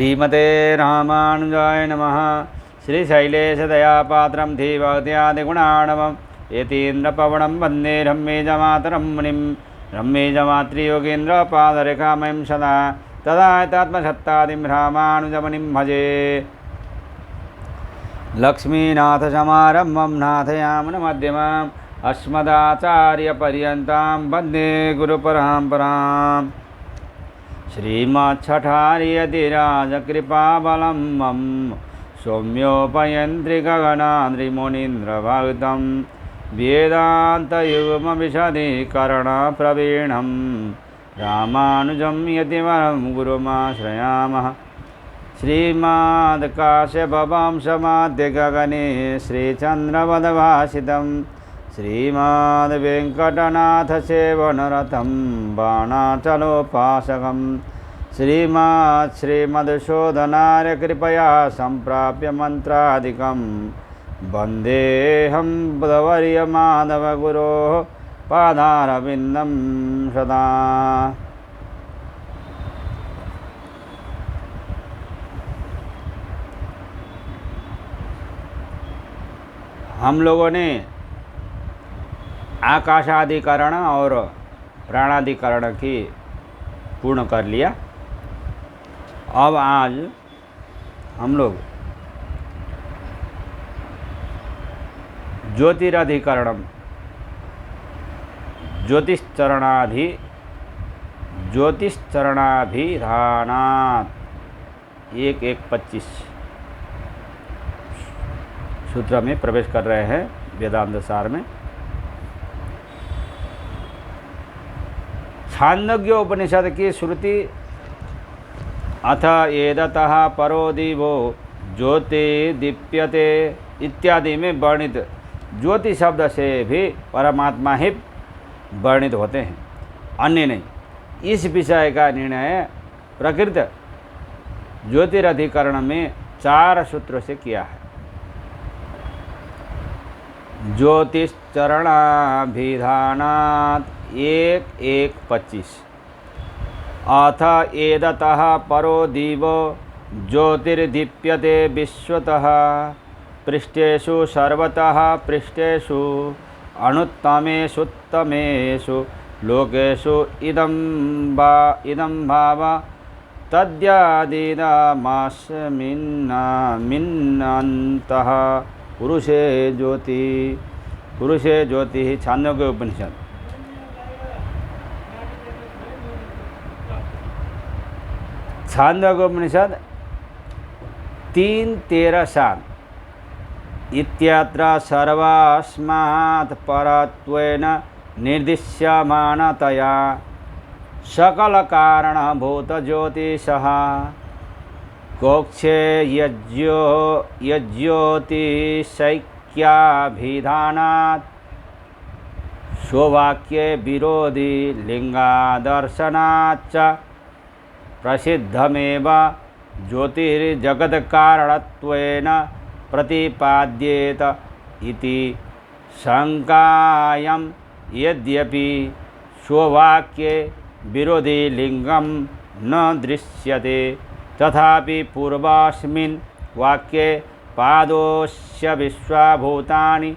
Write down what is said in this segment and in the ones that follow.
श्रीमते रामानुजाय नमः। श्रीशैलेशदयापात्रं धीभक्त्यादिगुणार्णवं यतीन्द्रपवनं वन्दे रम्येजमातरं मुनिं रम्येजमातृयोगीन्द्रपादरेखामयं सदा तदायतात्मसत्तादिं रामानुजमुनिं भजे। लक्ष्मीनाथसमारम्भं नाथयामुनमध्यमाम् अस्मदाचार्यपर्यन्तां वन्दे गुरुपरम्पराम्। श्रीमच्छठार्यतिराजकृपावलम्बं सौम्योपयन्त्रिगगनाद्रिमुनीन्द्रभक्तं वेदान्तयुग्मविशदीकरणप्रवीणं रामानुजं यतिवरं गुरुमाश्रयामः। श्रीमद्काश्यपवंशमाद्यगगने श्रीचन्द्रवदभासितं श्रीमद्वेङ्कटनाथसेवनरतं बाणाचलोपासकं श्रीमदशोधनार्यकृपया सम्प्राप्य मन्त्रादिकं वन्देऽहं बुधवर्यमाधवगुरोः पादारविन्दं सदा। हम लोगों ने आकाशाधिकरण और प्राणाधिकरण की पूर्ण कर लिया। अब आज हम लोग ज्योतिराधिकरणम ज्योतिश्चरणाभिधानात् 1:1:25 सूत्र में प्रवेश कर रहे हैं वेदांत सार में। छांदोग्य उपनिषद की श्रुति अथ एदतः परो दिवो ज्योति दीप्यते इत्यादि में वर्णित ज्योति शब्द से भी परमात्मा ही वर्णित होते हैं, अन्य नहीं। इस विषय का निर्णय प्रकृत ज्योतिराधिकरण में 4 सूत्रों से किया है। ज्योतिश्चरणाभिधानात् 1:1:25 अथ एदतः परो दिवो ज्योतिर्दीप्यते विश्वतः पृष्ठेषु सर्वतः पृष्ठेषु अनुत्तमेषुत्तमेषु लोकेषु इदं भाव तद्यादिदमस्मिन्नन्तः पुरुषे ज्योति छांदोग्य उपनिषद। छांदोग्य उपनिषद 3:13 इत्यत्र सर्वस्मात् परत्वेन निर्दिश्यमानतया सकलकारणभूतज्योतिषः गोक्षे यज्ज्योतिषैक्याभिधानात् स्ववाक्ये विरोधी लिंगादर्शनाच्च प्रसिद्धमेव ज्योतिर्जगत्कारणत्वेन प्रतिपाद्येत इति शङ्कायं यद्यपि स्ववाक्ये विरोधी लिंगं न दृश्यते तथापि पूर्वस्मिन् वाक्ये पादोस्य विश्वभूतानि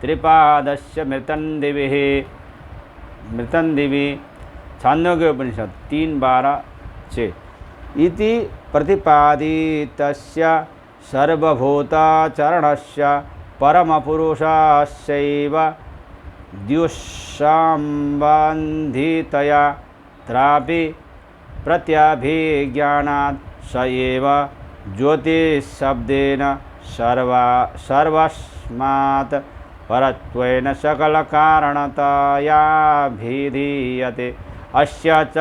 त्रिपादस्य मृतं दिवि छांदोग्य उपनिषद 3:12 इति प्रतिपादितस्य सर्वभूतचरणस्य परमपुरुषस्यैव द्युःसम्बन्धितया त्रापि प्रत्यभिज्ञानात् स एव ज्योतिशब्देन सर्वस्मात् परत्वेन सकलकारणतयाभिधीयते। अस्य च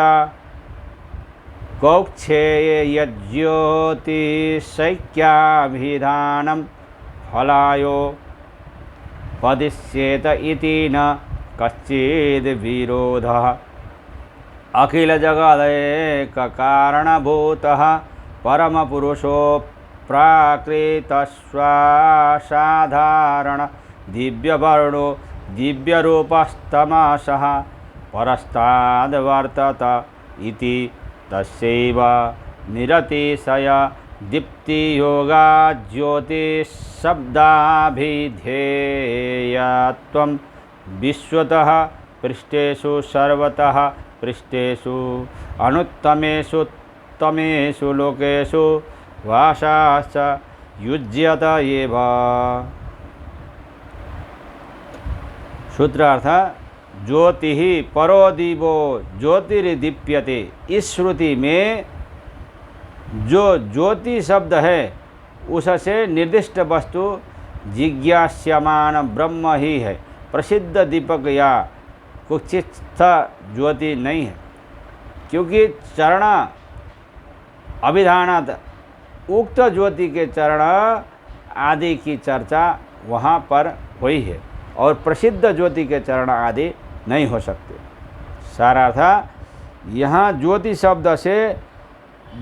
कौक्षेये यज्ज्योतिषैक्याभिधानं फलायो पदिश्येत इति न कश्चिद् विरोधः। अखिल जगदेककारणभूतः परमपुरुषो प्राकृतस्वासाधारण दिव्यवर्णो दिव्यरूपस्तमसः परस्ताद्वर्तत इति तस्यैव निरतिशय दीप्ति योगा ज्योतिशब्दाभिधेयत्वं विश्वतः पृष्ठेषु सर्वतः पृष्ठेषु अनुत्तमेषु उत्तमेषु लोकेषु वासाश्च युज्यत एव। सूत्रार्थ ज्योति ही परो दीपो ज्योतिर्दीप्यते। इस श्रुति में जो ज्योति शब्द है उससे निर्दिष्ट वस्तु जिज्ञास्यमान ब्रह्म ही है, प्रसिद्ध दीपक या कुक्षिस्थ ज्योति नहीं है। क्योंकि चरण अभिधानात उक्त ज्योति के चरण आदि की चर्चा वहाँ पर हुई है और प्रसिद्ध ज्योति के चरण आदि नहीं हो सकते। सारार्थ यहाँ ज्योति शब्द से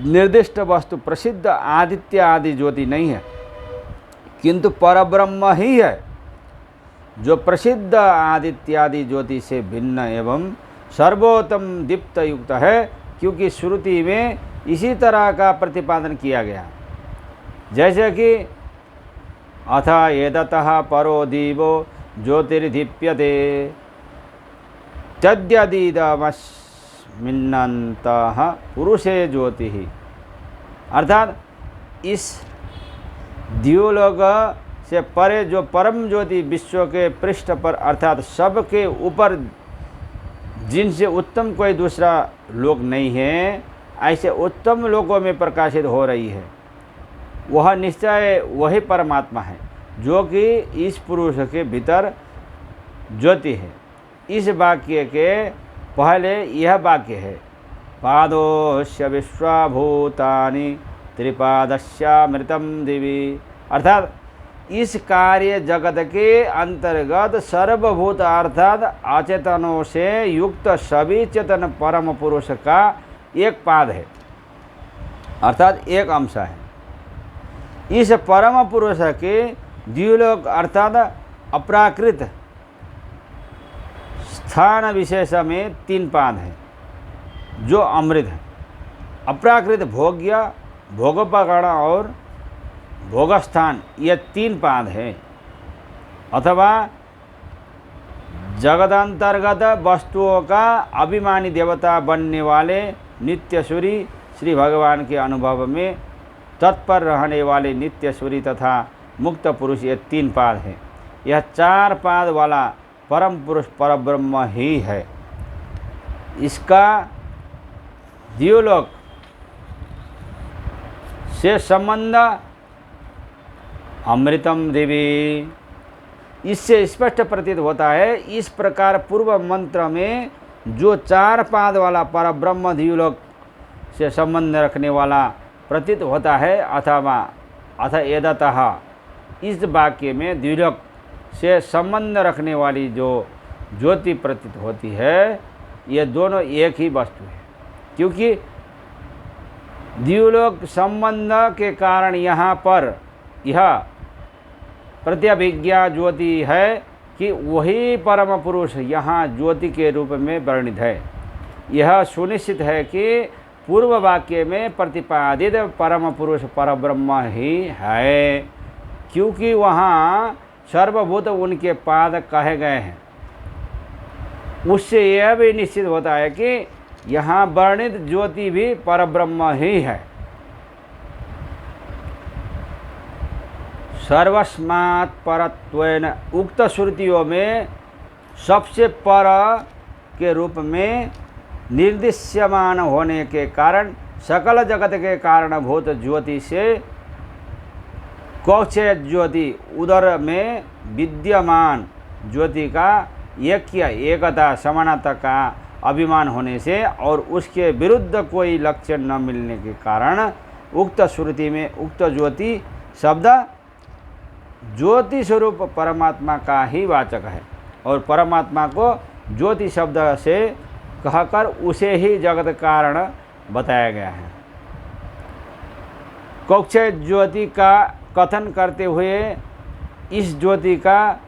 निर्दिष्ट वस्तु प्रसिद्ध आदित्य आदि ज्योति नहीं है, किंतु परब्रह्म ही है जो प्रसिद्ध आदित्य आदि ज्योति से भिन्न एवं सर्वोत्तम दीप्त युक्त है। क्योंकि श्रुति में इसी तरह का प्रतिपादन किया गया, जैसे कि अथ एततः परो दीपो ज्योतिर्दीप्यते तद्यदिदमस्मिन्नन्तः पुरुषे ज्योति ही। अर्थात इस द्युलोक से परे जो परम ज्योति विश्व के पृष्ठ पर अर्थात सबके ऊपर जिनसे उत्तम कोई दूसरा लोक नहीं है, ऐसे उत्तम लोकों में प्रकाशित हो रही है, वह निश्चय वही परमात्मा है जो कि इस पुरुष के भीतर ज्योति है। इस वाक्य के पहले यह वाक्य है, पादोस्य विश्वभूतानि त्रिपादस्यामृतम दिवि। अर्थात इस कार्य जगत के अंतर्गत सर्वभूत अर्थात अचेतनों से युक्त सभी चेतन परम पुरुष का एक पाद है, अर्थात एक अंश है। इस परम पुरुष के द्युलोक अर्थात अप्राकृत स्थान विशेष में 3 पाद हैं जो अमृत है। अप्राकृत भोग्य, भोगोपकरण और भोगस्थान, ये 3 पाद हैं। अथवा जगदंतर्गत वस्तुओं का अभिमानी देवता बनने वाले नित्यसूरी श्री भगवान के अनुभव में तत्पर रहने वाले नित्यसूरी तथा मुक्त पुरुष, ये 3 पाद हैं। यह 4 पाद वाला परम पुरुष परब्रह्म ही है। इसका द्युलोक से संबंध अमृतम देवी, इससे स्पष्ट प्रतीत होता है। इस प्रकार पूर्व मंत्र में जो 4 पाद वाला परब्रह्म द्युलोक से संबंध रखने वाला प्रतीत होता है, अथवा अथ एदतः, इस वाक्य में द्युलोक से संबंध रखने वाली जो ज्योति प्रतीत होती है, ये दोनों एक ही वस्तु है। क्योंकि द्युलोक संबंध के कारण यहाँ पर यह प्रत्यभिज्ञा ज्योति है कि वही परम पुरुष यहाँ ज्योति के रूप में वर्णित है। यह सुनिश्चित है कि पूर्व वाक्य में प्रतिपादित परम पुरुष परब्रह्म ही है, क्योंकि वहाँ सर्वभूत उनके पाद कहे गए हैं। उससे यह भी निश्चित होता है कि यहाँ वर्णित ज्योति भी परब्रह्म ही है। सर्वस्मात् परत्वेन, उक्त श्रुतियों में सबसे पर के रूप में निर्दिश्यमान होने के कारण सकल जगत के कारणभूत ज्योति से कौक्षय ज्योति उदर में विद्यमान ज्योति का ऐक्य, एकता, समानता का अभिमान होने से और उसके विरुद्ध कोई लक्षण न मिलने के कारण उक्त श्रुति में उक्त ज्योति शब्द ज्योति स्वरूप परमात्मा का ही वाचक है और परमात्मा को ज्योति शब्द से कहकर उसे ही जगत कारण बताया गया है। कौक्षय ज्योति का कथन करते हुए इस ज्योति का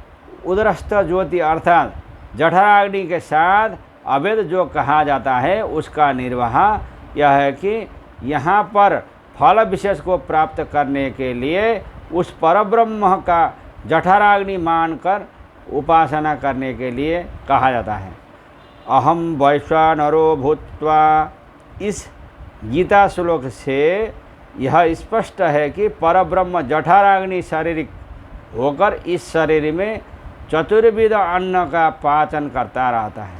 उदरस्थ ज्योति अर्थात जठराग्नि के साथ अभेद जो कहा जाता है, उसका निर्वाह यह है कि यहाँ पर फल विशेष को प्राप्त करने के लिए उस परब्रह्म का जठराग्नि मानकर उपासना करने के लिए कहा जाता है। अहम वैश्वानरो भूत्वा, इस गीता श्लोक से यह स्पष्ट है कि परब्रह्म जठराग्नि शारीरिक होकर इस शरीर में चतुर्विध अन्न का पाचन करता रहता है।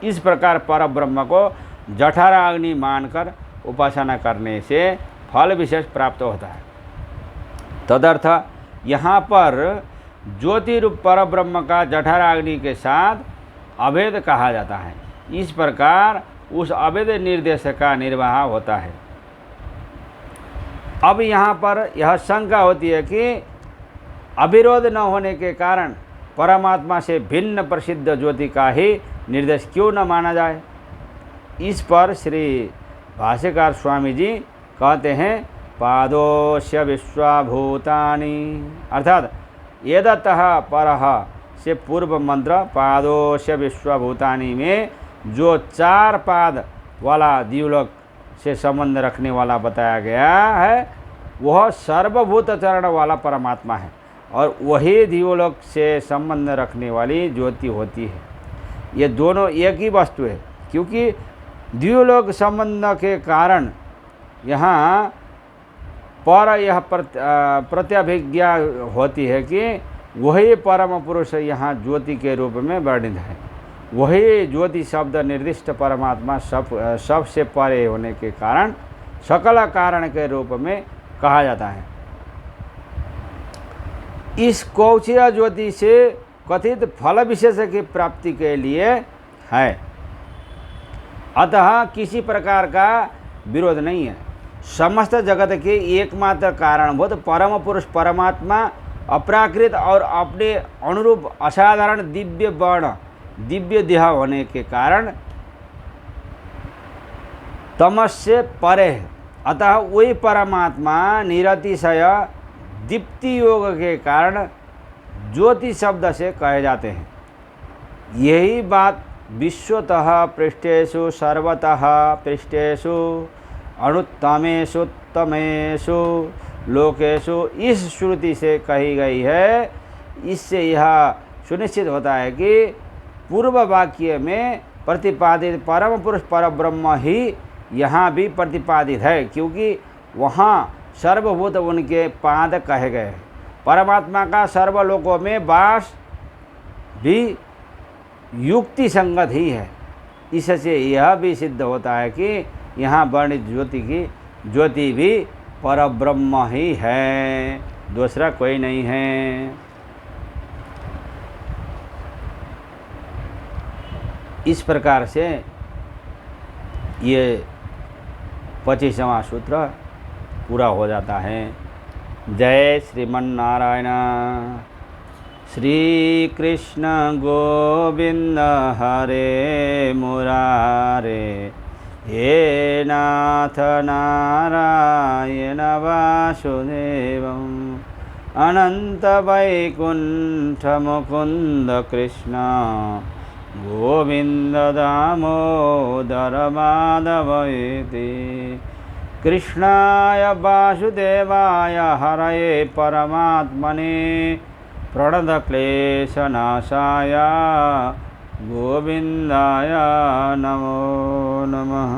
इस प्रकार परब्रह्म को जठराग्नि मानकर उपासना करने से फल विशेष प्राप्त होता है। तदर्थ यहाँ पर ज्योति रूप परब्रह्म का जठराग्नि के साथ अभेद कहा जाता है। इस प्रकार उस अभेद निर्देश का निर्वाह होता है। अब यहाँ पर यह शंका होती है कि अविरोध न होने के कारण परमात्मा से भिन्न प्रसिद्ध ज्योति का ही निर्देश क्यों न माना जाए। इस पर श्री भाष्यकार स्वामी जी कहते हैं, पादोस्य विश्वभूतानि, अर्थात एदतः परः से पूर्व मंत्र पादोस्य विश्वभूतानि में जो 4 पाद वाला द्युलोक से संबंध रखने वाला बताया गया है वह सर्वभूत चरण वाला परमात्मा है और वही द्युलोक से संबंध रखने वाली ज्योति होती है। ये दोनों एक ही वस्तु है, क्योंकि द्युलोक संबंध के कारण यहाँ पर यह प्रत्यभिज्ञा होती है कि वही परम पुरुष यहाँ ज्योति के रूप में वर्णित है। वही ज्योति शब्द निर्दिष्ट परमात्मा सबसे परे होने के कारण सकल कारण के रूप में कहा जाता है। इस कौचिया ज्योति से कथित फल विशेष की प्राप्ति के लिए है, अतः किसी प्रकार का विरोध नहीं है। समस्त जगत के एकमात्र कारणभूत परम पुरुष परमात्मा अपराकृत और अपने अनुरूप असाधारण दिव्य वर्ण दिव्य देह होने के कारण तमस से परे है। अतः वही परमात्मा निरतिशय दीप्ति योग के कारण ज्योति शब्द से कहे जाते हैं। यही बात विश्वतः पृष्ठेषु सर्वतः पृष्ठेषु अनुत्तमेषुत्तमेषु लोकेषु इस श्रुति से कही गई है। इससे यह सुनिश्चित होता है कि पूर्व वाक्य में प्रतिपादित परम पुरुष परब्रह्म ही यहाँ भी प्रतिपादित है, क्योंकि वहाँ सर्वभूत उनके पाद कहे गए हैं। परमात्मा का सर्वलोकों में वास भी युक्ति संगत ही है। इससे यह भी सिद्ध होता है कि यहाँ वर्णित ज्योति भी परब्रह्म ही है, दूसरा कोई नहीं है। इस प्रकार से ये 25वां सूत्र पूरा हो जाता है। जय श्रीमन्नारायण। श्री कृष्ण गोविंद हरे मुरारे, हे नाथ नारायण वासुदेवं, अनंत वैकुंठ मुकुंद कृष्ण गोविंद दामोदर माधवेति। कृष्णाय वासुदेवाय हरये परमात्मने प्रणतक्लेशनाशाय गोविंदाय नमो नमः।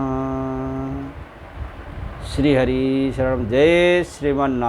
श्री हरि शरण। जय श्रीमन्नारायण।